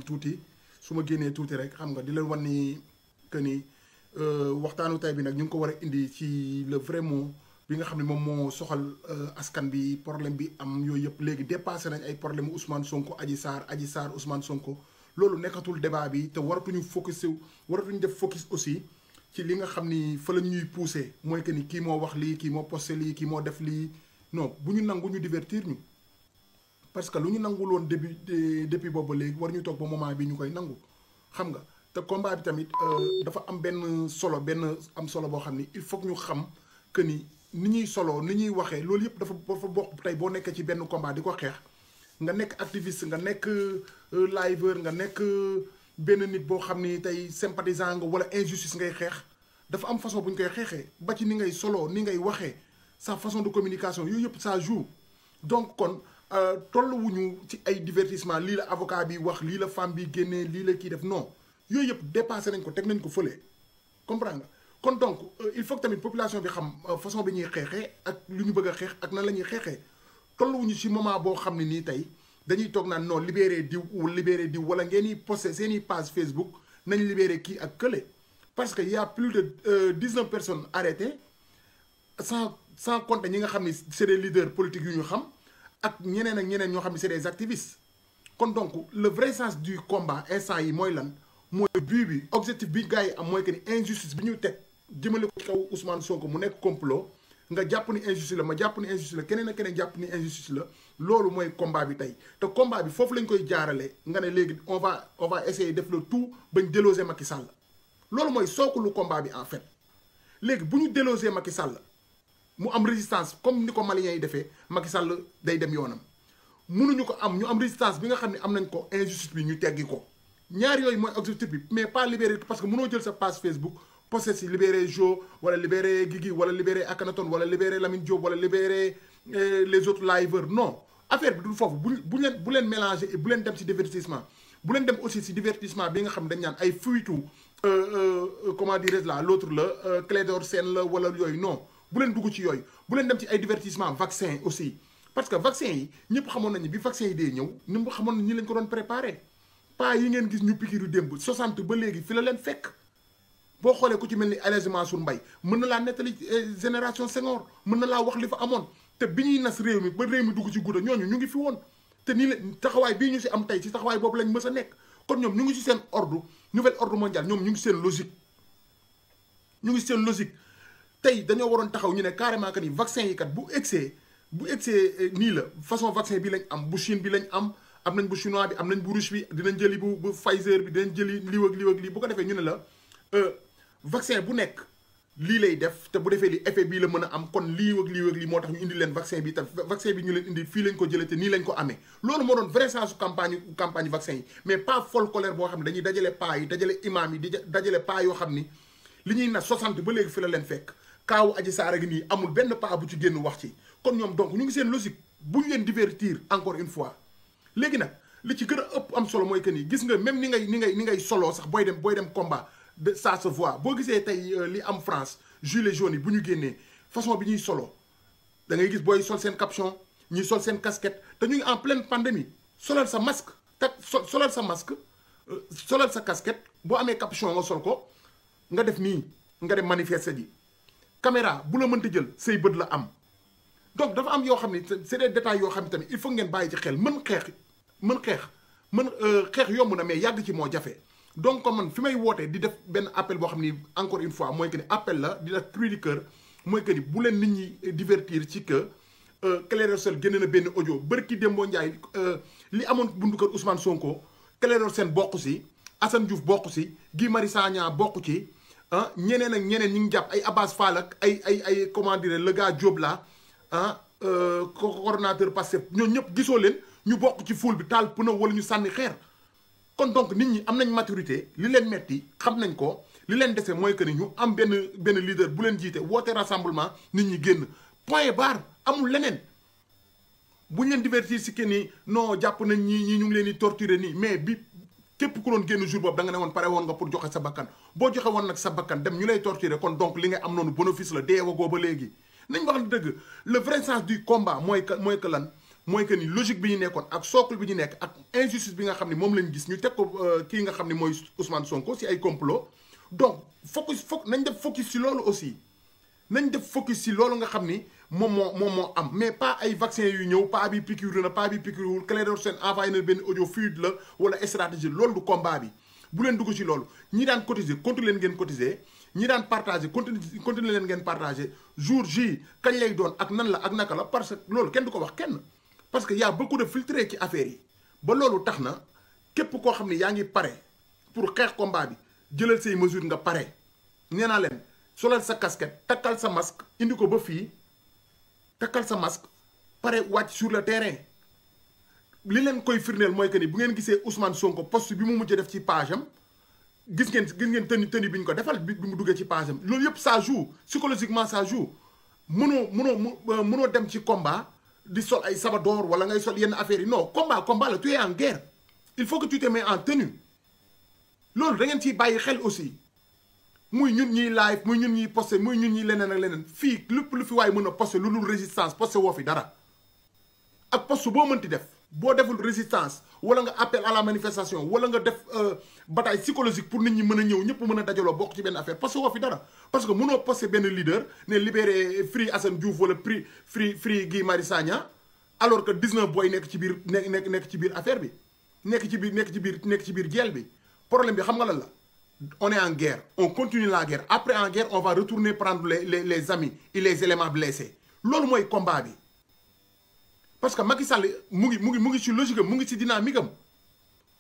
tuuti su ma génnee tuuti rek xam nga di leen wan ni que ni waxtaanu tay bi nag ñu ngi ko war a indi ci le vrai mot bi nga xam ne moom moo soxal askan bi problème bi am yooyu yëpp léegi dépassé nañ ay problème Ousmane Sonko Adji Sarr Ousmane Sonko loolu nekkatul débat bi te waratuñu def focus aussi ci li nga xam ni fa la ñuy poussé mooy que ni kii moo wax lii kii moo posté lii kii moo def lii non bu ñu nangu ñu divertir ñu parce que lu ñu nangul woon depuis boobu ba léegi war ñu toog ba moment bi ñu koy nangu xam nga te combat bi tamit dafa am benn solo boo xam ni il faut que ñu xam que ni ñuy solo ni ñuy waxee loolu yëpp dafa bokk tey boo nekkee ci benn combat di ko xeex nga nekk activiste nga nekk liveur nga nekk benn nit boo xam ni tey sympathisant nga wala injustice ngay xeex dafa am façon bu ñu koy xeexee ba ci ni ngay solo ni ngay waxee sa façon de communication yooyu yëpp ça joue donc kon tolluwuñu ci ay divertissement lii la avocat bi wax lii la femme bi génnee lii la kii def non yooyu yëpp dépassé nañ ko teg nañ ko fële comprendre nga kon donc il faut que tamit population bi xam façon bi ñuy xeexee ak lu ñu bëgg a xeex ak nan la ñuy xeexee tolluwuñu ci moment boo xam ne nii tey dañuy toog naan non libéré diw wala ngeen di posté seen i page Facebook nañ libéré kii ak kële parce que y a plus de 19 personnes arrêtées sans compter ñi nga xam ni c'est des leaders politiques yu ñu xam ak ñeneen ñoo xam ne c'est des activistes kon donc le vrai sens du combat instant yi mooy lan mooy but bi objectif bi gars yi am mooy que ni injustice bi ñu teg jëmale ko ci kaw Ousmane Sonko mu nekk complot nga jàpp ni injustice la ma jàpp ni injustice la keneen ak keneen jàpp ni injustice la loolu mooy combat bi tey te combat bi foofu lañ koy jaarale nga ne léegi on va essayer def le tout bañ déloger Macky Sall loolu mooy sookulu combat bi en fait léegi bu ñu déloger Macky Sall mu am résistance comme ni ko maliens yi defee Macky Sall day dem yoonam mënuñu ko am ñu am résistance bi nga xam ne am nañ ko injustice bi ñu teggi ko ñaar yooyu mooy objectif bi mais pas libérer parce que mënoo jël sa page Facebook posté si libérer Jo wala libérer Guigui wala libérer Akhenaton wala libérer Lamine Diop wala libérer les autres liveurs non affaire bi du foofu bu leen mélanger et bu leen dem si divertissement bu leen dem aussi si divertissement bi nga xam ne dañ naan ay fuitu comment dirais-je là l'autre la Clédor Sène la wala yooyu non bu leen dugg ci yooyu bu leen dem ci ay divertissement vaccin aussi parce que vaccin yi ñëpp xamoon nañu bi vaccin yi dee ñëw ñëpp xamoon nañu ñi lañ ko doon préparé pas yi ngeen gis ñu pikiru démb 60 ba léegi fi la leen fekk boo xoolee ku ci mel ni Aladji Mansour Mbaye mën na laa nettali génération Senghor mën na laa wax li fa amoon te bi ñuy nas réew mi ba réew mi dugg ci gudda ñooñu ñu ngi fi woon te nii la taxawaay bii ñu si am tey ci taxawaay boobu lañ mës a nekk kon ñoom ñu ngi si seen ordre nouvel ordre mondial ñoom ñu ngi seen logique tey dañoo waroon taxaw ñu ne carrément que ni vaccin yi kat bu egsee nii la façon vaccin bi lañ am bu Chine bi lañ am nañ bu chinois bi am nañ bu russe bi dinañ jëli bu Pfizer bi dinañ jëli lii ak lii bu ko defee ñu ne la vaccin bu nekk lii lay def te bu defee li effet bii la mën a am kon lii ak lii moo tax ñu indi leen vaccin bi te vaccin bi ñu leen indi fii lañ ko jëlee te nii lañ ko amee loolu moo doon vrai sens campagne vaccin yi mais pas folklore boo xam ne dañuy dajale paa yi dajale imam yi di dajale paa yoo xam ni li ñuy na 60 ba léegi fi la leen fekk kaawu Adji Sarr gi nii amul benn paa bu ci génn wax ci kon ñoom donc ñu ngi seen logique buñ leen divertir encore une fois léegi nag li ci gën a ëpp am solo mooy que ni gis nga même ni ngay soloo sax booy dem combat de ça se voit boo gisee tey li am France gilets jaunes yi bu ñu génnee façon bi ñuy solo da ngay gis booy sol seen capuchon ñuy sol seen casquette te ñu ngi en pleine pandémie solal sa masque solal sa casquette boo amee capuchon nga sol ko nga def nii nga dem manifester ji caméra bu la mënta jël say bët la am donc dafa am yoo xam ne c'est des détails yoo xam ne tamit il faut ngeen bàyyi ci xel mën xeex yomb na mais yàgg ci moo jafe donc comme man fi may wootee di def benn appel boo xam ni encore une fois mooy que ni appel la di def cri du cœur mooy que ni bu leen nit ñi divertir ci que Clédor Sène génne na benn audio bërki Dembo Ndiaye li amoon buntu kër Ousmane Sonko Clédor Sène bokk si Assane Diouf bokk si Guy Marius Sagna bokk ci ñeneen ak ñeneen ñi ngi jàpp ay Abbas Fall ak ay comment dire le gars Diop la coordonnateur Pastef ñoo ñëpp gisoo leen ñu bokk ci foule bi taal pneu wala ñu sànni xeer kon donc nit ñi am nañ maturité li leen metti xam nañ ko li leen dese mooy que ni ñu am benn leader bu leen jiite woote rassemblement nit ñi génn point barre amul leneen buñ leen divertir si que ni non jàpp nañ ñi ñu ngi leen di torturer nii mais bi képp ku doon génn jour boobu da nga ne woon pare woon nga pour joxe sa bakkan boo joxe woon nag sa bakkan dem ñu lay torturer kon donc li nga am noonu bénéfice la deewagoo ba léegi nañ wax dëgg le vrai sens du combat mooy que lan mooy que ni logique bi ñu nekkoon ak socle bi ñu nekk ak injustice bi nga xam ne moom lañ gis ñu teg ko kii nga xam ne mooy Ousmane Sonko si ay complot donc nañ def focus si loolu aussi nañ def focus si loolu nga xam ni moom moo am mais pas ay vaccin yu ñëw pas bi piqûre na pas bi piqûre wul Clédor Sène envoyé na benn audio fluide la wala stratégie loolu du combat bi bu leen dugg ci loolu ñi daan cotiser continue leen ngeen cotiser ñi daan partager continue leen ngeen partager jour J kañ lay doon ak nan la ak naka la parce que loolu kenn du ko wax kenn parce que y a beaucoup de filtré ci affaire yi ba loolu tax na képp koo xam ne yaa ngi pare pour xeex combat bi jëlal say mesures nga pare nee naa leen solal sa casquette takkal sa masque indi ko ba fii takkal sa masque pare wàcc sur le terrain li leen koy firndeel mooy que ni bu ngeen gisee Ousmane Sonko post bi mu mujj def ci page am gis ngeen tëni bi ñu ko defal bi mu duggee ci page am loolu yëpp ça joue psychologiquement ça joue mënoo dem ci combat di sol ay sabadoor wala ngay sol yenn affaires yi non combat la tu es en guerre il faut que tu te mets en tenue loolu da ngeen ciy bàyyi xel aussi muy ñun ñuy live muy ñun ñuy posté muy ñun ñuy leneen ak leneen fii lépp lu fi waay mën a posté lu dul résistance posté woo fi dara ak poste boo mënti def boo deful résistance wala nga appel à la manifestation wala nga def bataille psychologique pour nit ñi mën a ñëw ñëpp mën a dajaloo bokk ci benn affaire posté woo fi dara parce que mënoo posté benn leader ne libéré Free Assane Diouf wala Free Guy Marius Sagna alors que 19 boy nekk ci biir nekk ci biir affaire bi nekk ci biir jeel bi problème bi xam nga lan la on est en guerre on continue la guerre après en guerre on va retourner prendre les amis et les éléments blessés loolu mooy combat bi parce que Macky Sall mu ngi ci logique am mu ngi ci dynamique am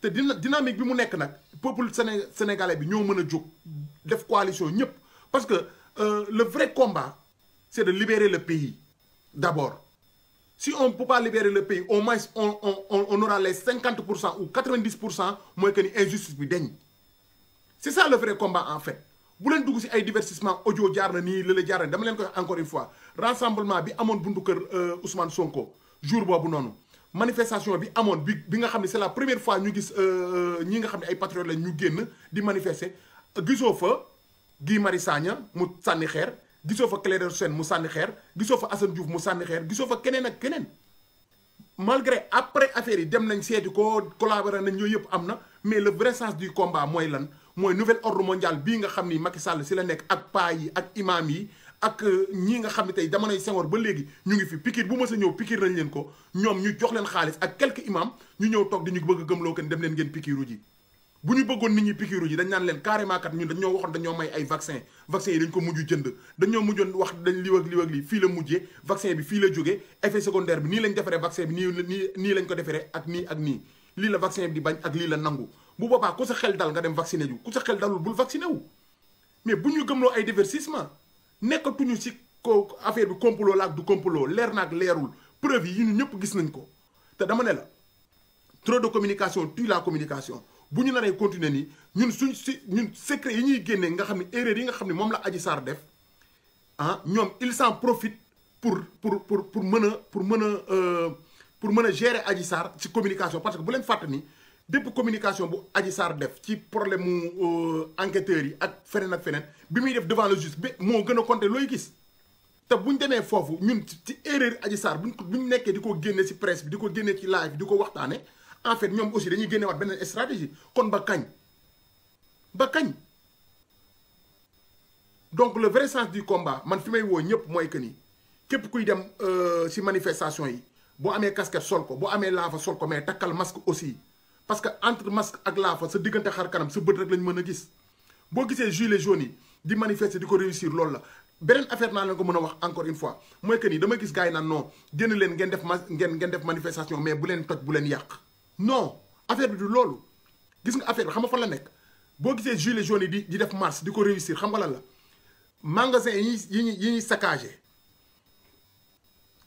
te dynamique bi mu nekk nag peuple sénégalais bi ñoo mën a jóg def coalition ñëpp parce que le vrai combat c'est de libérer le pays d'abord si on ne peut pas libérer le pays au moins on aura les 50% ou 90% mooy que ni injustice bi deñ c'est ça le vrai combat en fait bu leen dugg si ay divertissement audio jaar na nii la jaar na dama leen koy encore une fois rassemblement bi amoon buntu kër Ousmane Sonko jour boobu noonu manifestation bi amoon bi nga xam ne c'est la première fois ñu gis ñi nga xam ne ay patriotes lañ ñu génn di manifester gisoo fa Guy Marius Sagna mu sànni xeer gisoo fa Clédor Sène mu sànni xeer gisoo fa Assane Diouf mu sànni xeer gisoo fa keneen ak keneen malgré après affaire yi dem nañ seeti ko collaborer nañ yooyu yëpp am na mais le vrai sens du combat mooy lan mooy nouvel ordre mondial bii nga xam ni Macky Sall si la nekk ak paa yi ak imam yi ak ñii nga xam ne tey jamonoy Senghor ba léegi ñu ngi fi pikir bu mës a ñëw pikir nañ leen ko ñoom ñu jox leen xaalis ak quelques imam ñu ñëw toog di ñu bëgg a gëmloo kenn dem leen ngeen pikiru ji bu ñu bëggoon nit ñi pikiru ji dañ naan leen carrément kat ñun dañoo waxoon dañoo may ay vaccin yi dañ ko mujj jënd dañoo mujjoon wax dañ liw ak lii fii la mujjee vaccin bi fii la jógee effet secondaire bi nii lañ defaree vaccin bi nii lañ ko defaree ak nii lii la vaccin bi di bañ ak lii la nangu bu boobaa ku sa xel dal nga dem vacciné ju ku sa xel dalul bul vacciné wu mais bu ñu gëmloo ay divertissement nekkatuñu ci ko affaire bi complot la ak du complot leer na ak leerul preuve yi ñun ñëpp gis nañ ko te dama ne la trop de communication tue la communication bu ñu naree continuer nii ñun ñun secret yi ñuy génnee nga xam ne erreur yi nga xam ne moom la Adji Sarr def ñoom il s'en profite pour mën a gérer Adji Sarr ci communication parce que bu leen fàtte ni bépp communication bu Adji Sarr def ci problème mu enquêteurs yi ak feneen bi muy def devant le juge bi moo gën a compter looy gis te buñ demee foofu ñun ci erreur Adji Sarr buñ nekkee di ko génne ci presse bi di ko génne ci live bi di ko waxtaane en fait ñoom aussi dañuy génne waat beneen stratégie kon ba kañ donc le vrai sens du combat man fi may woo ñëpp mooy que ni képp kuy dem ci manifestation yi boo amee casquette sol ko boo amee laafa sol ko mais takkal masque aussi parce que entre masque ak laafa sa diggante xar kanam sa bët rek lañ mën a gis boo gisee gilets jaunes yi di manifester di ko réussir loolu la beneen affaire naa leen ko mën a wax encore une fois mooy que ni dama gis gars yi naan non génn leen ngeen def manifestation mais bu leen toj bu leen yàq non affaire bi du loolu gis nga affaire bi xam nga fan la nekk boo gisee gilets jaunes yi di def marche di ko réussir xam nga lan la magasin yi ñuy saccagé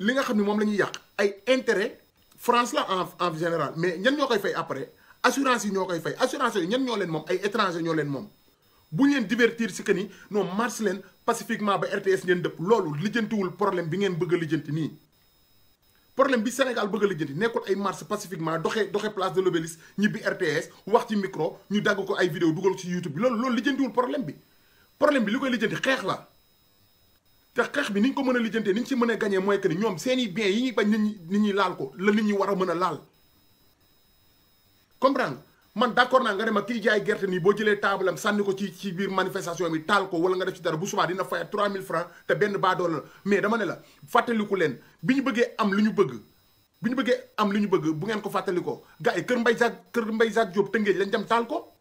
li nga xam ne moom la ñuy yàq ay intérêt France la en général mais ñan ñoo koy fay après assurance yi ñoo koy fay assurance yi ñan ñoo leen moom ay étranger ñoo leen moom bu ñu leen divertir si que ni non marche leen pacifiquement ba RTS ngeen dëpp loolu lijjantiwul problème bi ngeen bëgg a lijjanti nii problème bi Sénégal bëgg a lijjanti nekkul ay marche pacifiquement doxe place de l'Obélisque ñibbi RTS wax ci micro ñu dagg ko ay vidéo dugal ci YouTube bi loolu lijjantiwul problème bi li koy lijjanti xeex la te xeex bi ni ñu ko mën a lijjantee ni ñu ci mën a gagné mooy que ni ñoom seen i biens yi ñuy bañ nit ñi laal ko la nit ñi war a mën a laal comprendre man d'accord naa nga dem ak kiy jaay gerte nii boo jëlee table am sànni ko ci biir manifestation bi taal ko wala nga def ci dara bu subaa dina fay 3000 francs te benn baadoola la mais dama ne la fàttaliku leen bi ñu bëggee am li ñu bëgg bu ngeen ko fàttalikoo gars yi kër Mbaye Jacques Diop Tëngéej lañ dem taal ko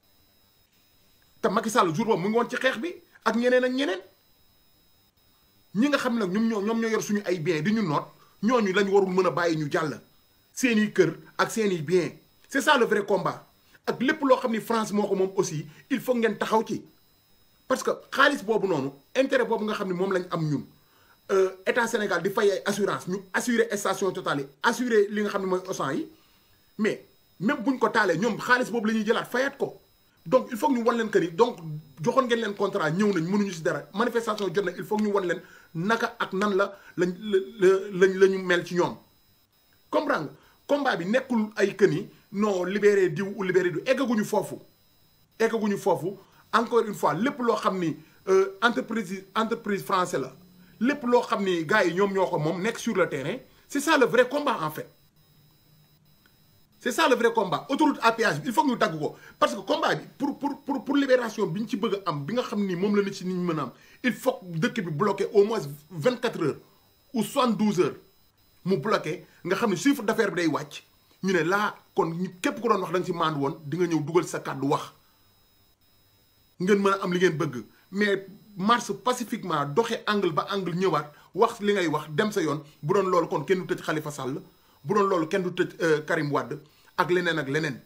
te Macky Sall jour boobu mu ngi woon ci xeex bi ak ñeneen ñi nga xam nag ñoom ñoo yor suñu ay bien di ñu noot ñooñu lañ warul mën a bàyyi ñu jàll seeni kër ak seeni bien c'est ça le vrai combat ak lépp loo xam ni France moo ko moom aussi il faut ngeen taxaw ci parce que xaalis boobu noonu intérêt boobu nga xam ne moom lañ am ñun état Sénégal di fay ay assurance ñu assurer station Total yi assurer li nga xam ne mooy Auchan yi mais même buñ ko taalee ñoom xaalis boobu la ñuy jëlaat fayaat ko donc il faut que ñu wan leen que ni donc joxoon ngeen leen contrat ñëw nañ mënuñu si dara manifestation jot na il faut que ñu wan leen naka ak nan la ñu mel ci ñoom comprendre nga combat bi nekkul ay kën yi non libéré diw ou libéré diw eggaguñu foofu encore une fois lépp loo xam ni entreprise français la lépp loo xam ni gars yi ñoom ñoo ko moom nekk sur le terrain c'est ça le vrai combat en fait c'est ça le vrai combat autoroute à péage bi il faut que ñu dagg ko parce que combat bi pour libération bi ñu ci bëgg a am bi nga xam ni moom la nit ci nit ñi mën a am il faut que dëkk bi bloqué au moins 24 heures ou 72 heures mu bloqué nga xam ne chiffre d'affaires bi day wàcc ñu ne laa kon képp ku doon wax da nga ci maandu woon di nga ñëw dugal sa kàddu wax ngeen mën a am li ngeen bëgg mais marche pacifiquement doxe angle ba angle ñëwaat wax li ngay wax dem sa yoon bu doon loolu kon kenn du tëj Khalifa Sall bu doon loolu kenn du tëj Karim Wade ak leneen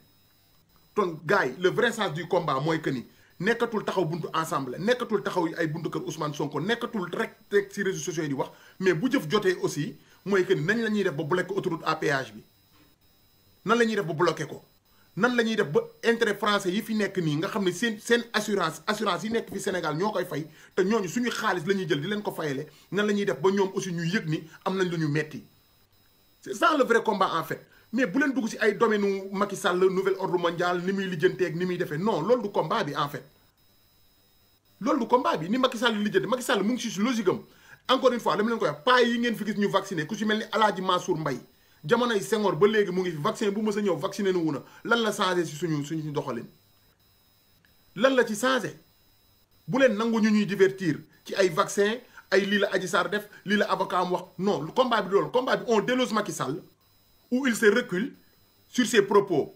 ton gars yi le vrai sens du combat mooy que ni nekkatul taxaw buntu ensemble nekkatul taxaw ay buntu kër Ousmane Sonko nekkatul rek ci réseaux sociaux yi di wax mais bu jëf jotee aussi mooy que ni nañ la ñuy def ba bloquer autoroute à péage bi nan la ñuy def ba bloquer ko nan la ñuy def ba intérêt français yi fi nekk nii nga xam ne seen assurance yi nekk fi Sénégal ñoo koy fay te ñooñu suñu xaalis la ñuy jël di leen ko fayale nan la ñuy def ba ñoom aussi ñu yëg ni am nañ lu ñu metti c'est ça le vrai combat en fait mais bu leen dugg ci ay domaine u Macky Sall nouvel ordre mondial ni muy lijjanteeg ni muy defee non loolu du combat bi en fait loolu du combat bi ni Macky Sall lijjante Macky Sall mu ngi ci logique am encore une fois dama leen koy wax pas yi ngeen fi gis ñu vacciné ku ci mel ni Alaaji Mansour Mbaye jamonoy Senghor ba léegi mu ngi fi vaccin bu mës a ñëw vacciné na wu na lan la changé ci suñu doxalin lan la ci changé bu leen nangu ñu ñuy divertir ci ay vaccin ay lii la Adji Sarr def lii la avocat am wax non le combat bi loolu combat bi on déloge Macky Sall où il se recule sur ses propos